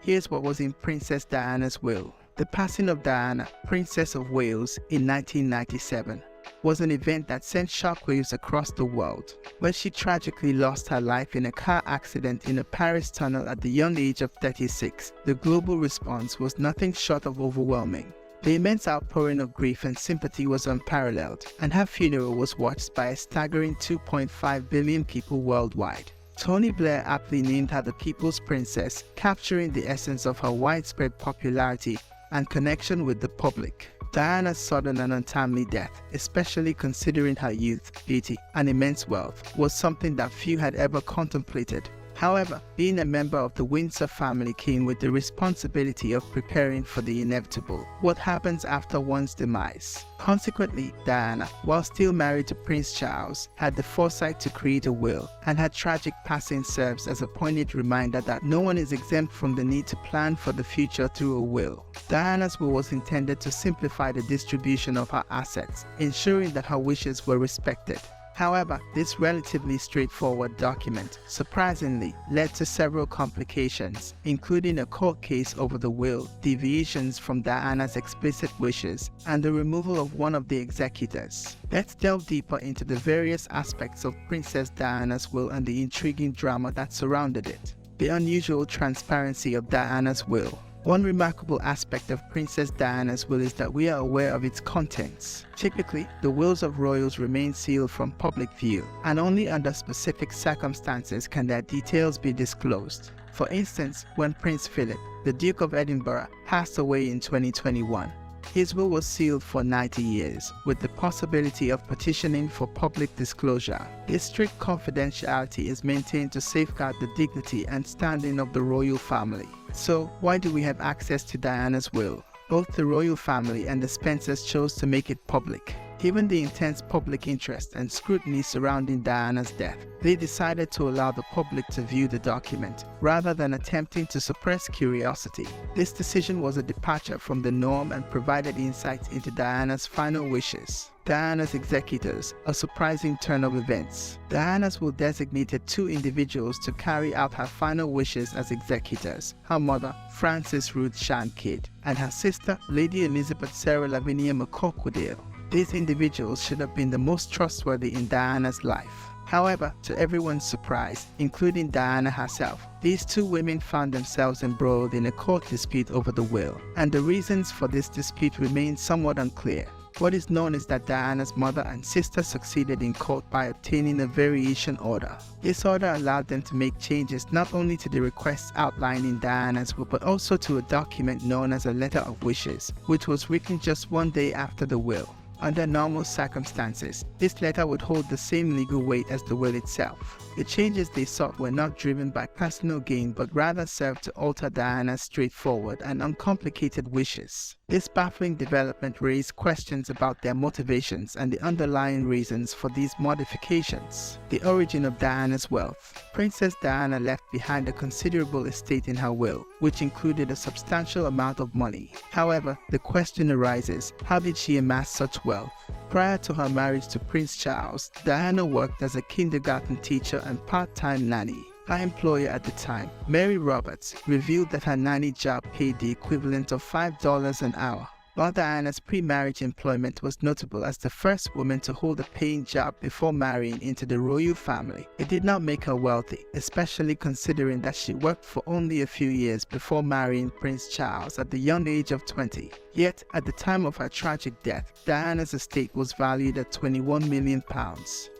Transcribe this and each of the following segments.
Here's what was in Princess Diana's will. The passing of Diana, Princess of Wales, in 1997 was an event that sent shockwaves across the world, when she tragically lost her life in a car accident in a Paris tunnel at the young age of 36. The global response was nothing short of overwhelming. The immense outpouring of grief and sympathy was unparalleled, and her funeral was watched by a staggering 2.5 billion people worldwide. Tony Blair aptly named her the People's Princess, capturing the essence of her widespread popularity and connection with the public. Diana's sudden and untimely death, especially considering her youth, beauty, and immense wealth, was something that few had ever contemplated. However, being a member of the Windsor family came with the responsibility of preparing for the inevitable. What happens after one's demise? Consequently, Diana, while still married to Prince Charles, had the foresight to create a will, and her tragic passing serves as a poignant reminder that no one is exempt from the need to plan for the future through a will. Diana's will was intended to simplify the distribution of her assets, ensuring that her wishes were respected. However, this relatively straightforward document, surprisingly, led to several complications, including a court case over the will, deviations from Diana's explicit wishes, and the removal of one of the executors. Let's delve deeper into the various aspects of Princess Diana's will and the intriguing drama that surrounded it. The unusual transparency of Diana's will. One remarkable aspect of Princess Diana's will is that we are aware of its contents. Typically, the wills of royals remain sealed from public view, and only under specific circumstances can their details be disclosed. For instance, when Prince Philip, the Duke of Edinburgh, passed away in 2021, his will was sealed for 90 years, with the possibility of petitioning for public disclosure. This strict confidentiality is maintained to safeguard the dignity and standing of the royal family. So, why do we have access to Diana's will? Both the royal family and the Spencers chose to make it public. Given the intense public interest and scrutiny surrounding Diana's death, they decided to allow the public to view the document, rather than attempting to suppress curiosity. This decision was a departure from the norm and provided insights into Diana's final wishes. Diana's executors, a surprising turn of events. Diana's will designated two individuals to carry out her final wishes as executors: her mother, Frances Ruth Shan Kidd, and her sister, Lady Elizabeth Sarah Lavinia McCorquodale. These individuals should have been the most trustworthy in Diana's life. However, to everyone's surprise, including Diana herself, these two women found themselves embroiled in a court dispute over the will, and the reasons for this dispute remain somewhat unclear. What is known is that Diana's mother and sister succeeded in court by obtaining a variation order. This order allowed them to make changes not only to the requests outlined in Diana's will, but also to a document known as a Letter of Wishes, which was written just one day after the will. Under normal circumstances, this letter would hold the same legal weight as the will itself. The changes they sought were not driven by personal gain, but rather served to alter Diana's straightforward and uncomplicated wishes. This baffling development raised questions about their motivations and the underlying reasons for these modifications. The origin of Diana's wealth. Princess Diana left behind a considerable estate in her will, which included a substantial amount of money. However, the question arises, how did she amass such wealth? Prior to her marriage to Prince Charles, Diana worked as a kindergarten teacher and part-time nanny. Her employer at the time, Mary Roberts, revealed that her nanny job paid the equivalent of $5 an hour. While Diana's pre-marriage employment was notable as the first woman to hold a paying job before marrying into the royal family, it did not make her wealthy, especially considering that she worked for only a few years before marrying Prince Charles at the young age of 20. Yet, at the time of her tragic death, Diana's estate was valued at £21 million.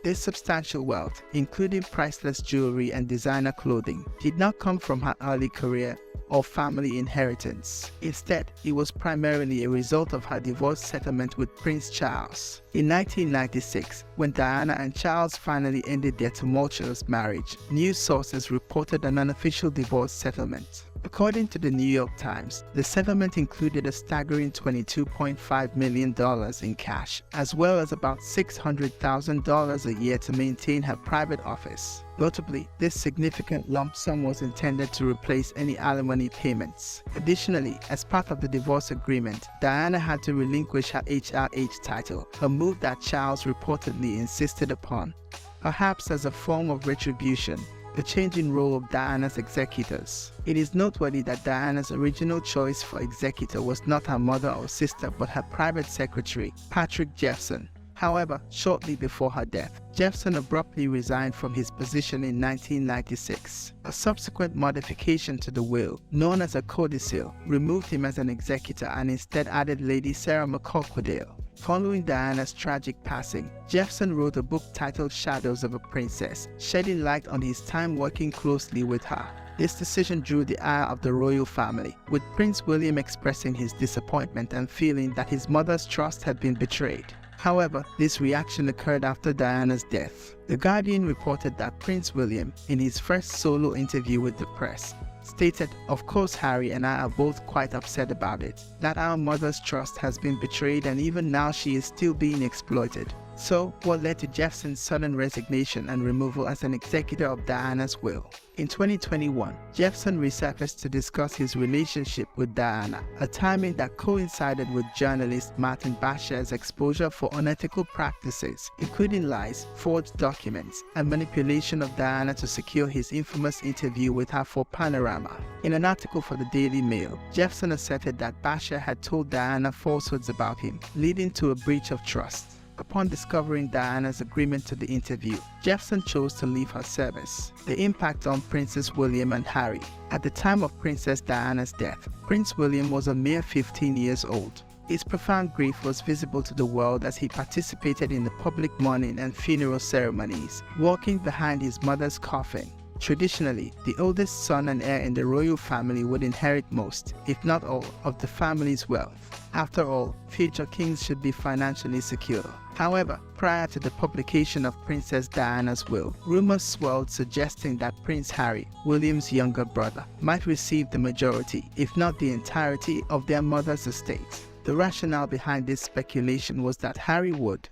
This substantial wealth, including priceless jewelry and designer clothing, did not come from her early career or family inheritance. Instead, it was primarily a result of her divorce settlement with Prince Charles. In 1996, when Diana and Charles finally ended their tumultuous marriage, news sources reported an unofficial divorce settlement. According to the New York Times, the settlement included a staggering $22.5 million in cash, as well as about $600,000 a year to maintain her private office. Notably, this significant lump sum was intended to replace any alimony payments. Additionally, as part of the divorce agreement, Diana had to relinquish her HRH title, a move that Charles reportedly insisted upon. Perhaps as a form of retribution, The changing role of Diana's executors. It is noteworthy that Diana's original choice for executor was not her mother or sister but her private secretary, Patrick Jeffson. However, shortly before her death, Jeffson abruptly resigned from his position in 1996. A subsequent modification to the will, known as a codicil, removed him as an executor and instead added Lady Sarah McCorquodale. Following Diana's tragic passing, Jeffson wrote a book titled Shadows of a Princess, shedding light on his time working closely with her. This decision drew the ire of the royal family, with Prince William expressing his disappointment and feeling that his mother's trust had been betrayed. However, this reaction occurred after Diana's death. The Guardian reported that Prince William, in his first solo interview with the press, stated, "Of course Harry and I are both quite upset about it, that our mother's trust has been betrayed and even now she is still being exploited." So, what led to Jeffson's sudden resignation and removal as an executor of Diana's will? In 2021, Jeffson resurfaced to discuss his relationship with Diana, a timing that coincided with journalist Martin Bashir's exposure for unethical practices, including lies, forged documents, and manipulation of Diana to secure his infamous interview with her for Panorama. In an article for the Daily Mail, Jeffson asserted that Bashir had told Diana falsehoods about him, leading to a breach of trust. Upon discovering Diana's agreement to the interview, Jeffson chose to leave her service. The impact on Princes William and Harry. At the time of Princess Diana's death, Prince William was a mere 15 years old. His profound grief was visible to the world as he participated in the public mourning and funeral ceremonies, walking behind his mother's coffin. Traditionally, the oldest son and heir in the royal family would inherit most, if not all, of the family's wealth. After all, future kings should be financially secure. However, prior to the publication of Princess Diana's will, rumors swirled suggesting that Prince Harry, William's younger brother, might receive the majority, if not the entirety, of their mother's estate. The rationale behind this speculation was that Harry would,